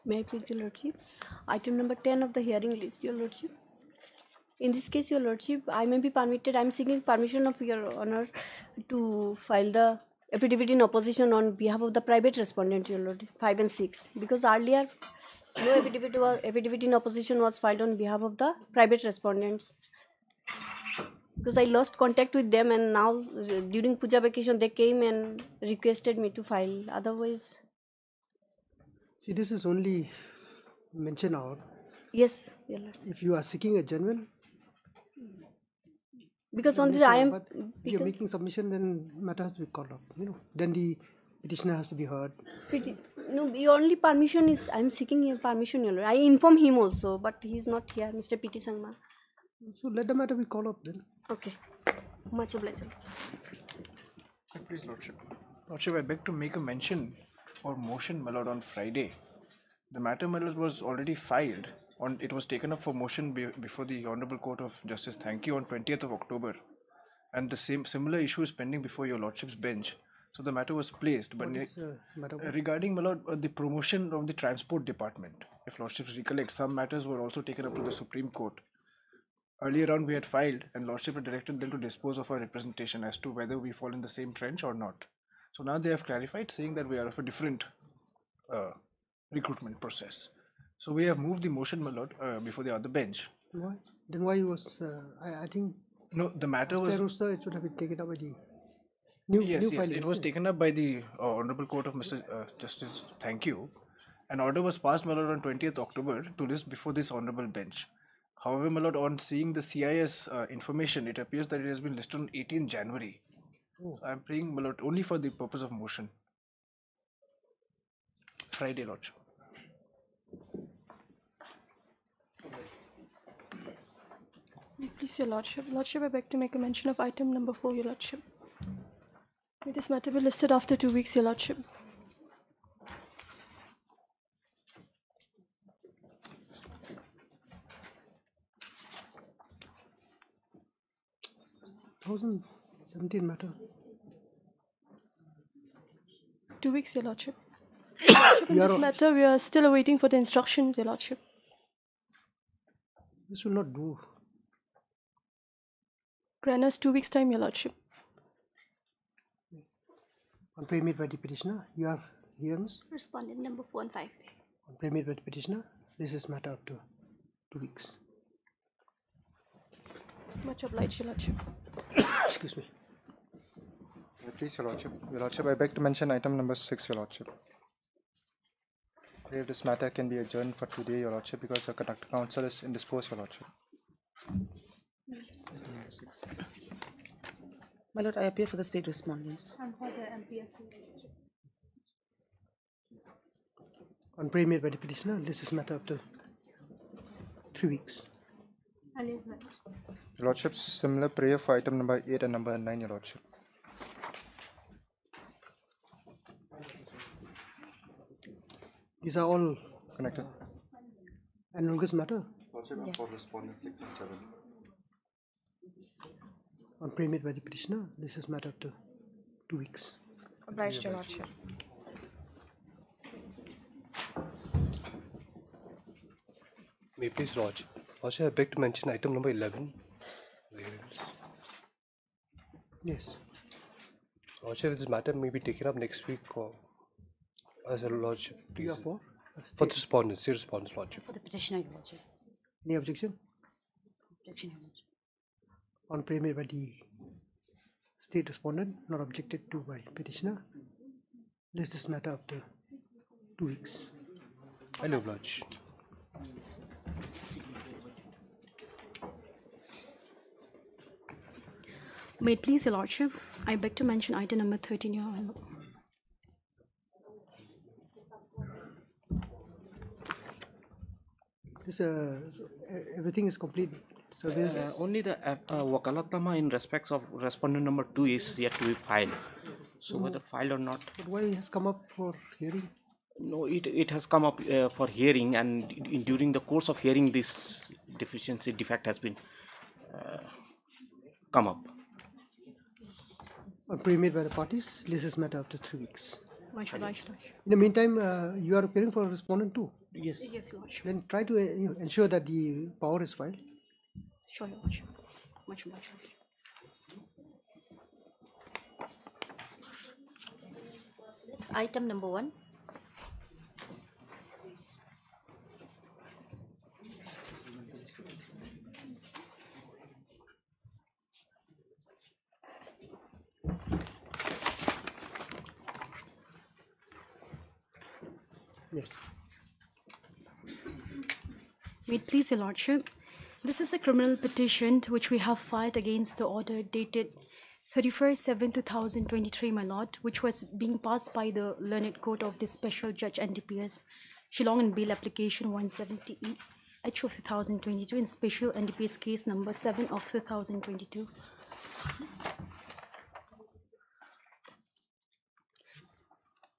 May I please, Your Lordship? Item number 10 of the hearing list, Your Lordship. In this case, Your Lordship, I may be permitted, I am seeking permission of Your Honor to file the affidavit in opposition on behalf of the private respondent, Your Lordship, 5 and 6. Because earlier, no affidavit in opposition was filed on behalf of the private respondents. Because I lost contact with them, and now during Puja vacation, they came and requested me to file. Otherwise, see, this is only mentioned out. yes, Your Lord. If you are seeking a genuine, because on this I am. but if you're making submission, then matter has to be called up. Then the petitioner has to be heard. No, your only permission is I am seeking permission, Your Lord. I inform him also, but he is not here, Mr. P.T. Sangma. So let the matter be called up then. Okay, much obliged. Please, Lordship. Lordship, I beg to make a mention or motion, my Lord, on Friday. The matter, my Lord, was already filed. It was taken up for motion before the Honorable Court of Justice, thank you, on 20th of October. And the similar issue is pending before your Lordship's bench. So the matter was placed. But regarding, my Lord, the promotion of the Transport Department, if Lordships recollect, some matters were also taken up to the Supreme Court. Earlier on, we had filed, and Lordship had directed them to dispose of our representation as to whether we fall in the same trench or not. So now they have clarified, saying that we are of a different recruitment process. So we have moved the motion, my Lord, before the other bench. Why? Then why was, I think... No, the matter was... It should have been taken up by the... Yes, it was taken up by the Honorable Court of Justice, thank you. An order was passed, my Lord, on 20th October to list before this Honorable bench. However, my Lord, on seeing the CIS information, it appears that it has been listed on 18 January. Oh. I am praying, my Lord, only for the purpose of motion. Friday, Lordship. Please, Your Lordship. Lordship, I beg to make a mention of item number 4, Your Lordship. May this matter be listed after 2 weeks, Your Lordship. Thousand 17 matter. 2 weeks, Your Lordship. Your Lordship, in this matter, we are still awaiting for the instructions, Your Lordship. This will not do. Grant us 2 weeks' time, Your Lordship. On pre-made by the petitioner, you are here, Miss? Respondent number 4 and 5. On pre-made by the petitioner, this is matter up to 2 weeks. Much obliged, Your Lordship. Excuse me. Please, Your Lordship. Your Lordship, I beg to mention item number 6, Your Lordship. If this matter can be adjourned for today, Your Lordship, because the conduct counsel is indisposed, Your Lordship. My Lord, I appear for the state respondents. And for the MPSC. On pre-made by the petitioner, this is matter up to 3 weeks. And Your Lordship, similar prayer for item number 8 and number 9, Your Lordship. These are all connected. Analogous matter? Yes. For respondents 6 and 7. On pre-made by the petitioner, this is matter up to 2 weeks. Obliged, Your Lordship. May I please, Lodge. Also, I beg to mention item number 11. Yes. Also, this matter may be taken up next week or as a Lordship. You are for? For the respondents, the response, Lordship. For the petitioner, Your Lordship. Any objection? Objection, Your Lordship. On pre-made by the state respondent, not objected to by petitioner, list this matter up to 2 weeks. I love Lodge. May it please, Your Lordship, I beg to mention item number 13, Your Honor. This everything is complete. Service. Only the Wakalatama in respects of respondent number 2 is yet to be filed. So whether filed or not. But why it has come up for hearing? No, it has come up for hearing, and during the course of hearing, this defect has been come up. Pre-made by the parties, this is matter up to 3 weeks. Why should I? In the meantime, you are appearing for a respondent too. Yes. Yes, Your Lordship. Then try to ensure that the power is filed. Sure, Your Lordship. Much obliged. Yes, item number 1. Yes. May it please Your Lordship, this is a criminal petition which we have filed against the order dated 31/7/2023, my lord, which was being passed by the learned court of the Special Judge NDPS, Shillong and Bail Application 170E H of 2022 in Special NDPS case number 7 of 2022.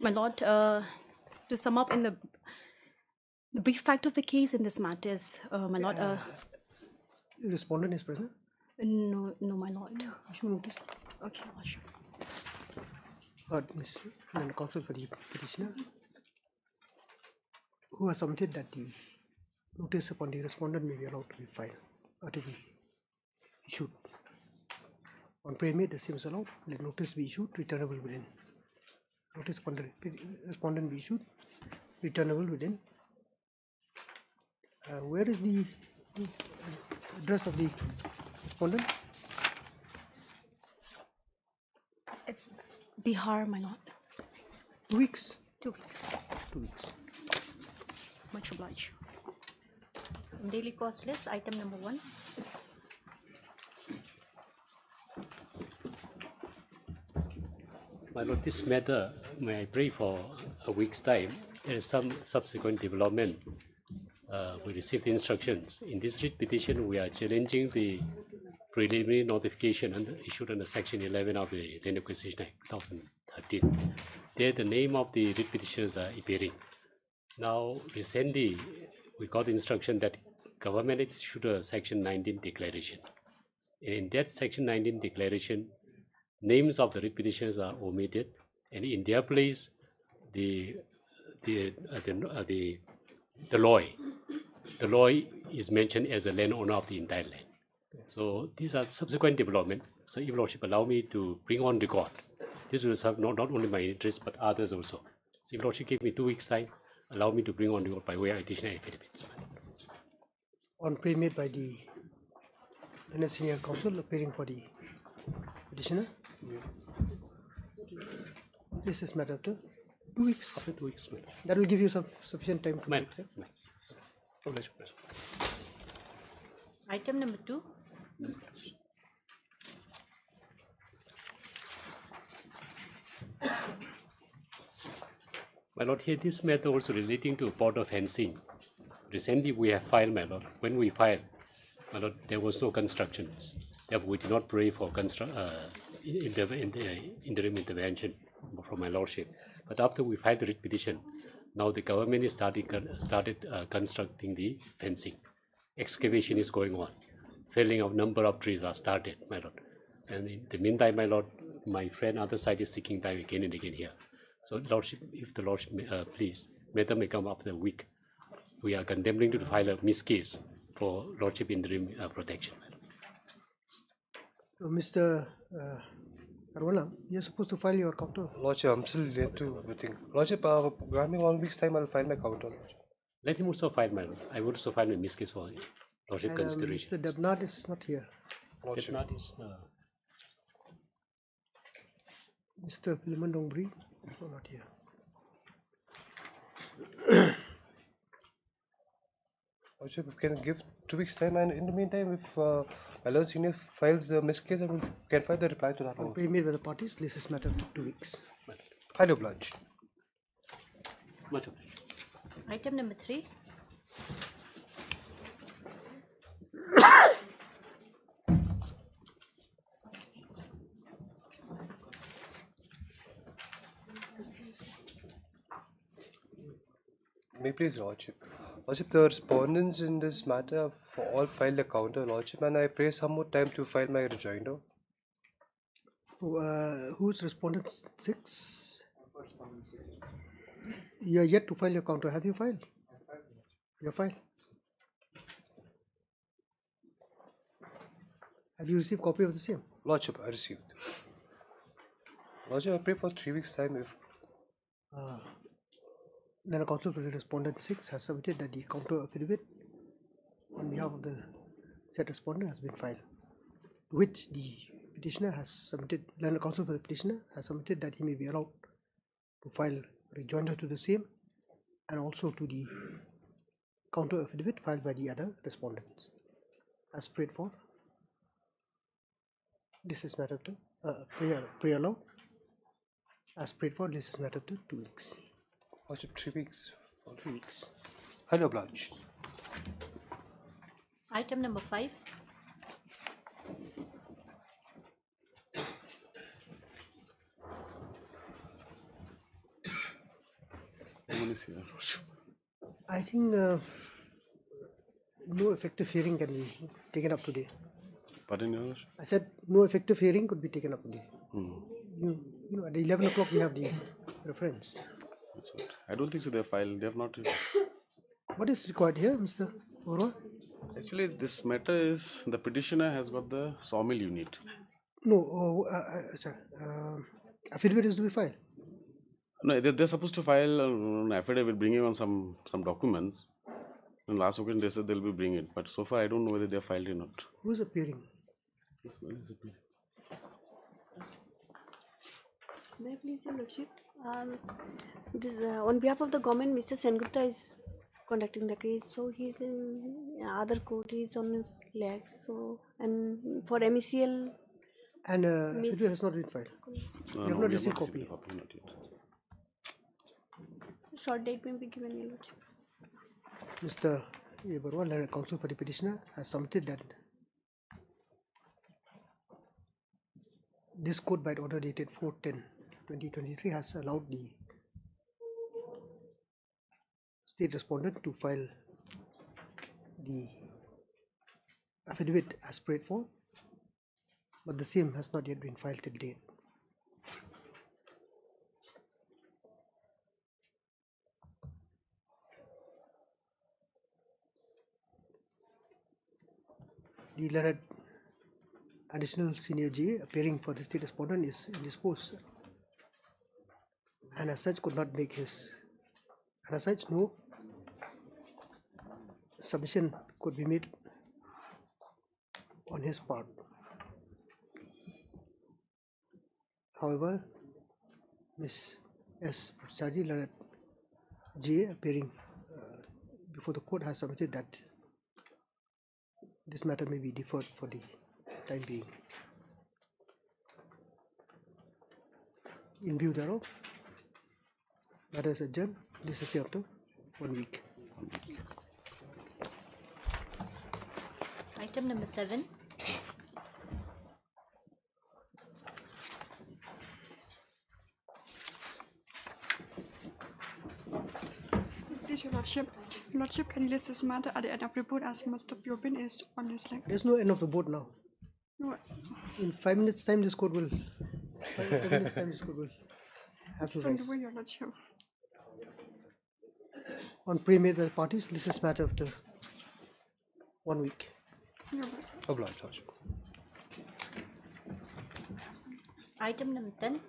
My lord, to sum up in the brief fact of the case in this matter is, my lord, The respondent is present. no, my lord. Issue notice. Okay, Lordship. Ms. and counsel for the petitioner, who has submitted that the notice upon the respondent may be allowed to be filed or to be issued. On pre-made, the same is allowed. Let notice be issued, returnable within. Notice upon the respondent be issued, returnable within. Where is the address of the respondent? It's Bihar, my lord. 2 weeks. 2 weeks. 2 weeks. Much obliged. Daily costless, item number 1. My lord, this matter, may I pray for a week's time? There is some subsequent development. We received instructions. In this writ petition, we are challenging the preliminary notification issued under Section 11 of the Land Acquisition Act 2013. There, the name of the writ petitioners are appearing. Now, recently, we got instruction that government issued a Section 19 declaration. In that Section 19 declaration, names of the writ petitioners are omitted, and in their place, the law is mentioned as a landowner of the entire land. So these are subsequent development. So if Lordship allow me to bring on record, this will serve not only my interest but others also. So if Lordship give me 2 weeks time, allow me to bring on record by way of additional affidavits. On pre-made by the senior counsel appearing for the petitioner. This is matter after 2 weeks. After 2 weeks, madam. That will give you some sufficient time to Madam, prepare. madam. Obliged, madam. Item number 2. My lord, here this matter also relating to border fencing. Recently we have filed, my lord. When we filed, my lord, there was no constructions. Therefore, we did not pray for interim intervention from my lordship. But after we filed the writ petition, now the government is started constructing the fencing. Excavation is going on. Felling of number of trees are started, my lord. And in the meantime, my lord, my friend other side is seeking time again and again here. So, lordship, if the lordship please, matter may come after a week. We are contemplating to file a miss case for lordship interim protection. So, Mr. Arwala, you're supposed to file your counter. Lordship, I'm still yet to think. Lordship, granting 1 week's time, I'll file my counter. Lordship. Let him also file, my lord. I would also file a miss case for lordship And, consideration. Mr. Debnard is not here. If not, is Mr. Philemon Dongbri also not here. Lordship, can give 2 weeks time, and in the meantime, if my Lord Senior files the miss case, I will can file the reply to that. On pre-made by the parties, this is matter of 2 weeks. Highly obliged. much obliged. Item number 3. May please, Lordship. Lordship, the respondents in this matter have all filed a counter, Lordship, and I pray some more time to file my rejoinder. Who's respondent 6? You are yet to file your counter. Have you filed? your file? Have you received copy of the same? Lordship, I received. Lordship, I pray for 3 weeks' time if Then a counsel for the respondent 6 has submitted that the counter affidavit on behalf of the said respondent has been filed, which the petitioner has submitted. Learned counsel for the petitioner has submitted that he may be allowed to file rejoinder to the same and also to the counter affidavit filed by the other respondents. As prayed for, this is matter to prayer law. As prayed for, this is matter to 2 weeks. Lordship, 3 weeks. 3 weeks. Highly obliged. Item number 5. I think no effective hearing can be taken up today. Pardon, Your Worship? I said no effective hearing could be taken up today. You know, at 11 o'clock we have the reference. That's what. I don't think so. They filed. They have not. What is required here, Mr. Ora? Actually, this matter is the petitioner has got the sawmill unit. No, affidavit is to be filed. No, they're supposed to file an affidavit bringing on some documents. And last weekend they said they'll be bringing it, but so far I don't know whether they have filed or not. Who is appearing? This one is appearing. May I please, Your Lordship? This on behalf of the government, Mr. Sengupta is conducting the case. So he's in other court. He's on his legs. So and for MECL. And affidavit has not been filed. No, You have no, not we received received copy. the copy, not yet. Short date may be given, Your Lordship. Mr. Barwa, learned counsel for the petitioner, has submitted that this court by order dated 4/10/2023 has allowed the state respondent to file the affidavit as prayed for, but the same has not yet been filed till date. The learned additional senior J appearing for the state respondent is indisposed and as such could not make his, and as such no submission could be made on his part. However, Ms. S. Puchadi, learned J appearing before the court has submitted that this matter may be deferred for the time being. In view thereof, matter is adjourned. This is after 1 week. Item number 7. Please, Your Lordship. Your Lordship, can you list this matter at the end of report as most of your opinion is on this leg? There's no end of the board now. No. In 5 minutes time, this court will. 5 minutes time, this court will have to It's on the rise. way, Your Lordship. On pre-made by the parties, this is matter after 1 week. Your Lordship. Obliged, Lordship. Item number 10.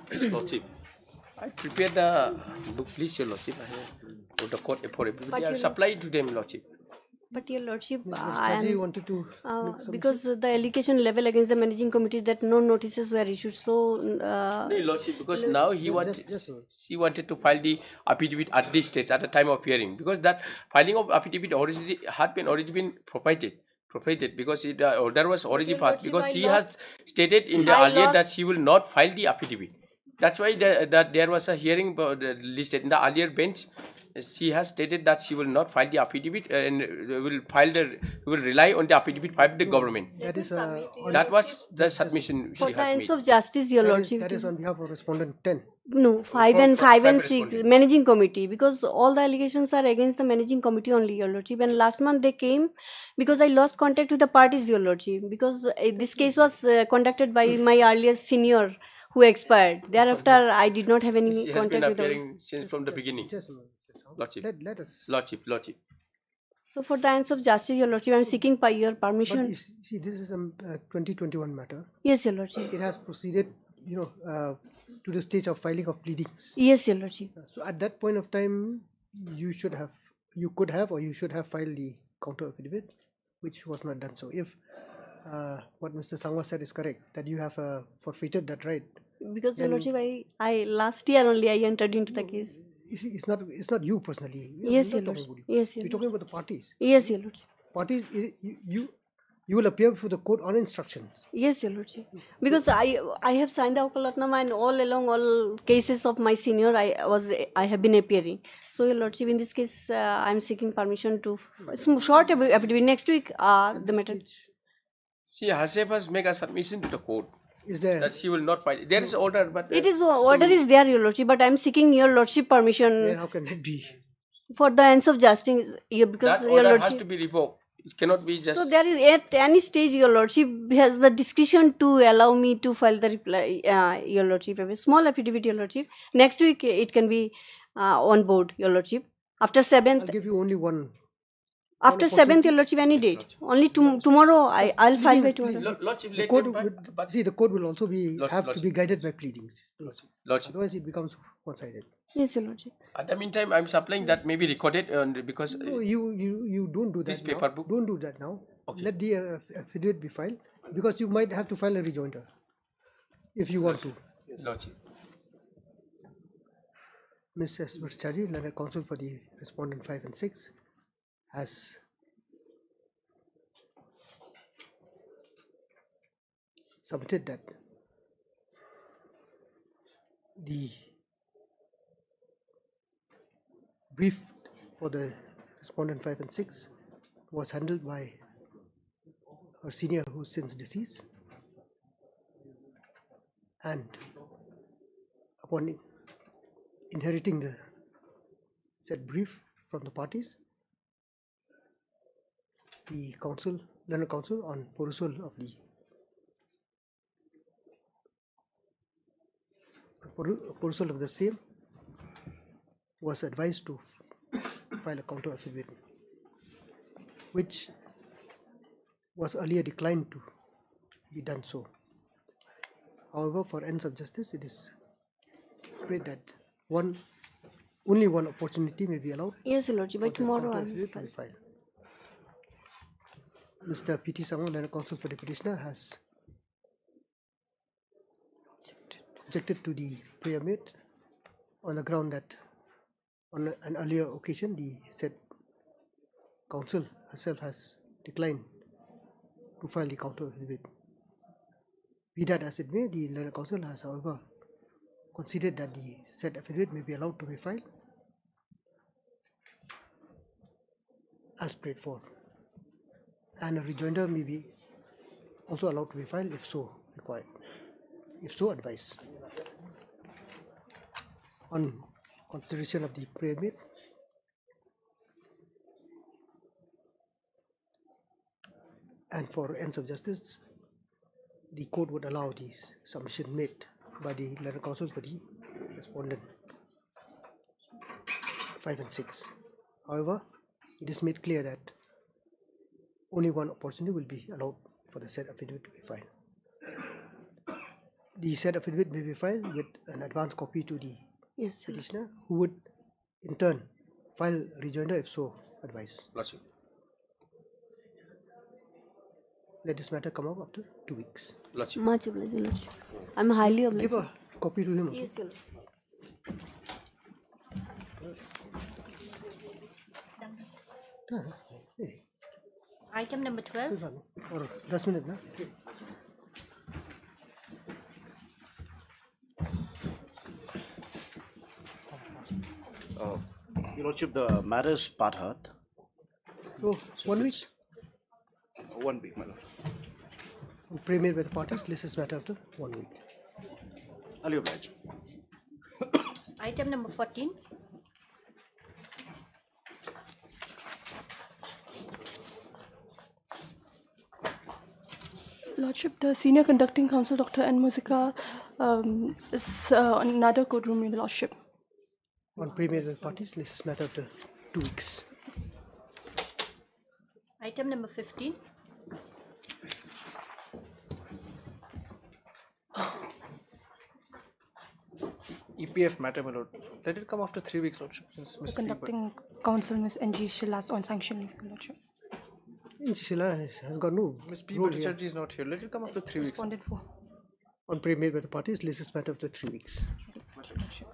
Please, Lordship. I prepared the book, please, Your Lordship. For the court for everybody. I'll supply it to them, Lordship. But Your Lordship, Chaji wanted to make some because the allegation level against the managing committee is that no notices were issued. So, No, Lordship, because now he she wanted to file the affidavit at this stage, at the time of hearing, because that filing of affidavit already been provided because the order was already passed, because she has stated in the earlier that she will not file the affidavit. That's why there was a hearing listed in the earlier bench. she has stated that she will not file the affidavit and will rely on the affidavit filed by the government. That is That was the submission For she the had ends made. of justice, Your Lordship. that is on behalf of respondent 10. No, 5 and private 6, respondent. managing committee, because all the allegations are against the managing committee only, Your Lordship. And last month they came because I lost contact with the parties, Your Lordship, because this case was conducted by my earliest senior who expired. Thereafter, I did not have any She has been contact with them. appearing since from the beginning. Lordship. Let us. Lordship. So for the ends of justice, Your Lordship, I am seeking your But permission. you see, this is a 2021 matter. Yes, Your Lordship. It has proceeded, to the stage of filing of pleadings. Yes, Your Lordship. So at that point of time, you should have filed the counter affidavit, which was not done. So if what Mr. Sangwa said is correct, that you have forfeited that right. Because, Your then- Lordship, I last year only I entered into the case. You see, it's not you personally. Yes, We're Your not talking Lordship. about you. Yes, Your We're talking about the parties. Yes, Your Lordship. Parties, you will appear before the court on instructions. Yes, Your Lordship. Because I have signed the Okalatnama, and all along all cases of my senior I have been appearing. So, Your Lordship, in this case I am seeking permission to short affidavit next week. The matter. She herself has made a submission to the court Is there? that she will not file. There is order, but It is order is there, Your Lordship, but I am seeking Your Lordship permission Then how can it be? for the ends of justice. Because that Your order has Lordship. to be revoked. It cannot be just. So there is at any stage Your Lordship has the discretion to allow me to file the reply, Your Lordship, a small affidavit, Your Lordship. Next week it can be on board, Your Lordship. After I'll 7th, give you only one. after 7th, Your Lordship, any date. Only tomorrow I'll file by tomorrow. Lordship, The let court them, would, see, the court will also have to be guided by pleadings. Lordship. Otherwise, it becomes one-sided. Yes, Your Lordship. At the meantime, I'm supplying that may be recorded because No, you don't do that this now. paper book. Don't do that now. Okay. Let the affidavit be filed, because you might have to file a rejoinder if you want to. Lordship. Ms. Esmerchari, learned counsel for the respondent 5 and 6, has submitted that the brief for the respondent 5 and 6 was handled by her senior, who's since deceased, and upon inheriting the said brief from the parties, the learned counsel on perusal of the same was advised to file a counter affidavit, which was earlier declined to be done so. However, for ends of justice, it is prayed that only one opportunity may be allowed. Yes, Your Lordship, by for the tomorrow counter I will affidavit to file. be filed. Mr. P.T. Sangwan, learned counsel for the petitioner, has objected to the prayer made on the ground that on an earlier occasion the said counsel herself has declined to file the counter affidavit. Be that as it may, the learned counsel has, however, considered that the said affidavit may be allowed to be filed as prayed for, and a rejoinder may be also allowed to be filed if so required, if so advised. On consideration of the prayer made, and for ends of justice, the court would allow the submission made by the learned counsel for the respondent 5 and 6. However, it is made clear that only one opportunity will be allowed for the said affidavit to be filed. The said affidavit may be filed with an advance copy to the petitioner, who would in turn file rejoinder if so advised. Lordship. Let this matter come up after 2 weeks. Lordship. Much obliged, Your Lordship. I'm highly obliged. Give a copy to him. Yes, Your Lordship. Hey, Item number 12. or 10 minutes na? Your Lordship, the matter is part heard. So, 1 week? 1 week, my Lord. Premier by the parties, this is matter after 1 week. I'll oblige. Item number 14. Lordship, the Senior Conducting Counsel, Dr. N. Musica, is on another courtroom, Your Lordship. On Premier by the parties, this is matter after 2 weeks. Item number 15. EPF matter, my Lord. Let it come after 3 weeks, Lordship. Since The Ms. conducting counsel, Ms. N.G. Shilas, on sanction leave, Your Lordship. Sheila has got no Ms. P. role here. Bhattacharjee is not here. Let it come after 3 weeks. Responded for. On Premier by the parties, this is matter after 3 weeks. Lordship.